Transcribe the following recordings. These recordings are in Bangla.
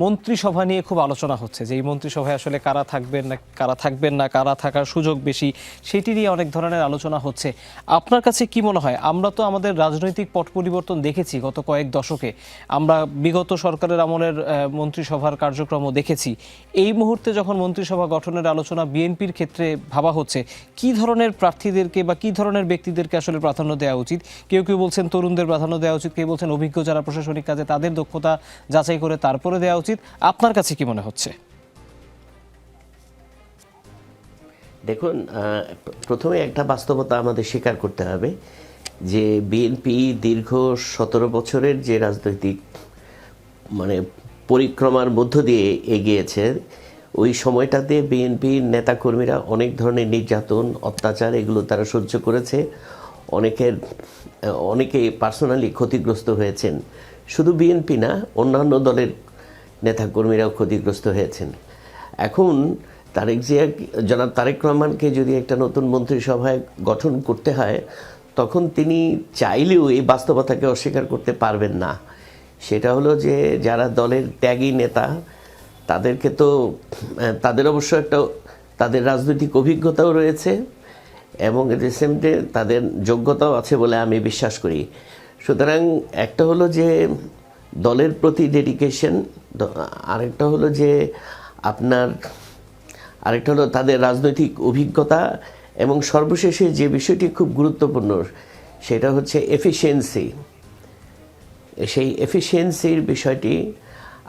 মন্ত্রিসভা নিয়ে খুব আলোচনা হচ্ছে যে এই মন্ত্রিসভায় আসলে কারা থাকবেন না কারা থাকার সুযোগ বেশি, সেটি নিয়ে অনেক ধরনের আলোচনা হচ্ছে। আপনার কাছে কি মনে হয়, আমরা তো আমাদের রাজনৈতিক পট পরিবর্তন দেখেছি গত কয়েক দশকে, আমরা বিগত সরকারের আমলের মন্ত্রিসভার কার্যক্রমও দেখেছি। এই মুহূর্তে যখন মন্ত্রিসভা গঠনের আলোচনা বিএনপির ক্ষেত্রে ভাবা হচ্ছে, কি ধরনের প্রার্থীদেরকে বা কি ধরনের ব্যক্তিদেরকে আসলে প্রাধান্য দেওয়া উচিত? কেউ কেউ বলছেন তরুণদের প্রাধান্য দেওয়া উচিত, কেউ বলছেন অভিজ্ঞ যারা প্রশাসনিক কাজে তাদের দক্ষতা যাচাই করে তারপরে দেওয়া উচিত। আপনার কাছে কি মনে হচ্ছে? দেখুন, প্রথমে একটা বাস্তবতা আমাদের স্বীকার করতে হবে যে বিএনপি দীর্ঘ 17 বছরের যে রাজনৈতিক পরিক্রমার মধ্য দিয়ে এগিয়েছে, ওই সময়টাতে বিএনপির নেতাকর্মীরা অনেক ধরনের নির্যাতন, অত্যাচার এগুলো তারা সহ্য করেছে। অনেকে পার্সোনালি ক্ষতিগ্রস্ত হয়েছেন। শুধু বিএনপি না, অন্যান্য দলের নেতাকর্মীরাও ক্ষতিগ্রস্ত হয়েছেন। এখন জনাব তারেক রহমানকে যদি একটা নতুন মন্ত্রিসভায় গঠন করতে হয়, তখন তিনি চাইলেও এই বাস্তবতাকে অস্বীকার করতে পারবেন না। সেটা হলো যে যারা দলের ত্যাগী নেতা, তাদেরকে তো তাদের অবশ্য তাদের রাজনৈতিক অভিজ্ঞতাও রয়েছে এবং এট দ্য সেম টাইম তাদের যোগ্যতাও আছে বলে আমি বিশ্বাস করি। সুতরাং একটা হলো যে দলের প্রতি ডেডিকেশন, আরেকটা হলো তাদের রাজনৈতিক অভিজ্ঞতা, এবং সর্বশেষে যে বিষয়টি খুব গুরুত্বপূর্ণ সেটা হচ্ছে এফিসিয়েন্সি। সেই এফিসিয়েন্সির বিষয়টি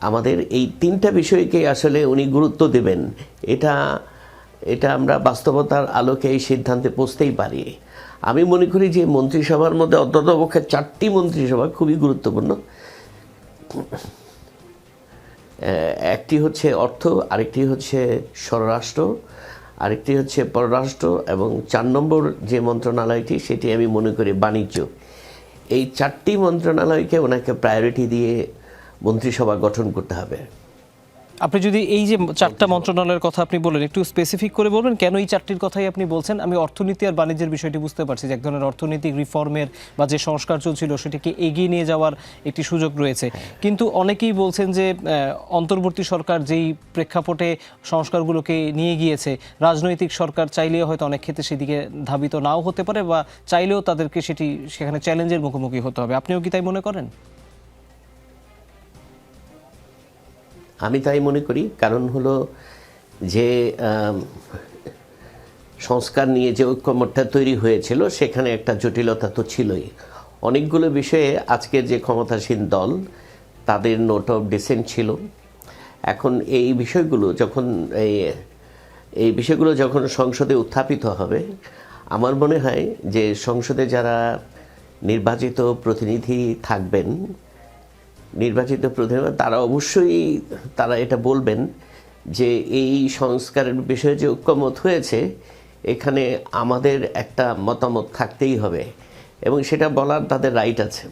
আমাদের এই তিনটা বিষয়কে আসলে উনি গুরুত্ব দেবেন, এটা আমরা বাস্তবতার আলোকে এই সিদ্ধান্তে পৌঁছতেই পারি। আমি মনে করি যে মন্ত্রিসভার মধ্যে অন্ততপক্ষে 4টি মন্ত্রিসভা খুবই গুরুত্বপূর্ণ। একটি হচ্ছে অর্থ, আরেকটি হচ্ছে স্বরাষ্ট্র, আরেকটি হচ্ছে পররাষ্ট্র, এবং 4 নম্বর যে মন্ত্রণালয়টি সেটি আমি মনে করি বাণিজ্য। এই 4টি মন্ত্রণালয়কে ওনাকে প্রায়োরিটি দিয়ে মন্ত্রিসভা গঠন করতে হবে। আপনি যদি এই যে 4টা মন্ত্রণালয়ের কথা আপনি বলেন, একটু স্পেসিফিক করে বলবেন কেন এই 4টির কথাই আপনি বলছেন? আমি অর্থনীতি আর বাণিজ্যের বিষয়টি বুঝতে পারছি যে এক ধরনের অর্থনৈতিক রিফর্মের বা যে সংস্কার চলছিল সেটাকে এগিয়ে নিয়ে যাওয়ার একটি সুযোগ রয়েছে, কিন্তু অনেকেই বলছেন যে অন্তর্বর্তী সরকার যেই প্রেক্ষাপটে সংস্কারগুলোকে নিয়ে গিয়েছে, রাজনৈতিক সরকার চাইলেও হয়তো অনেক ক্ষেত্রে সেদিকে ধাবিত নাও হতে পারে, বা চাইলেও তাদেরকে সেখানে চ্যালেঞ্জের মুখোমুখি হতে হবে। আপনিও কি তাই মনে করেন? আমি তাই মনে করি। কারণ হলো যে সংস্কার নিয়ে যে ঐক্যমত্যটা তৈরি হয়েছিল সেখানে একটা জটিলতা তো ছিলই। অনেকগুলো বিষয়ে আজকের যে ক্ষমতাসীন দল তাদের নোট অফ ডিসেন্ট ছিল। এখন এই বিষয়গুলো যখন সংসদে উত্থাপিত হবে, আমার মনে হয় যে সংসদে যারা নির্বাচিত প্রতিনিধি থাকবেন, তারা অবশ্যই এটা বলবেন যে এই সংস্কারের বিষয়ে যে ঐক্যমত হয়েছে এখানে আমাদের একটা মতামত থাকতেই হবে, এবং সেটা বলার তাদের রাইট আছে।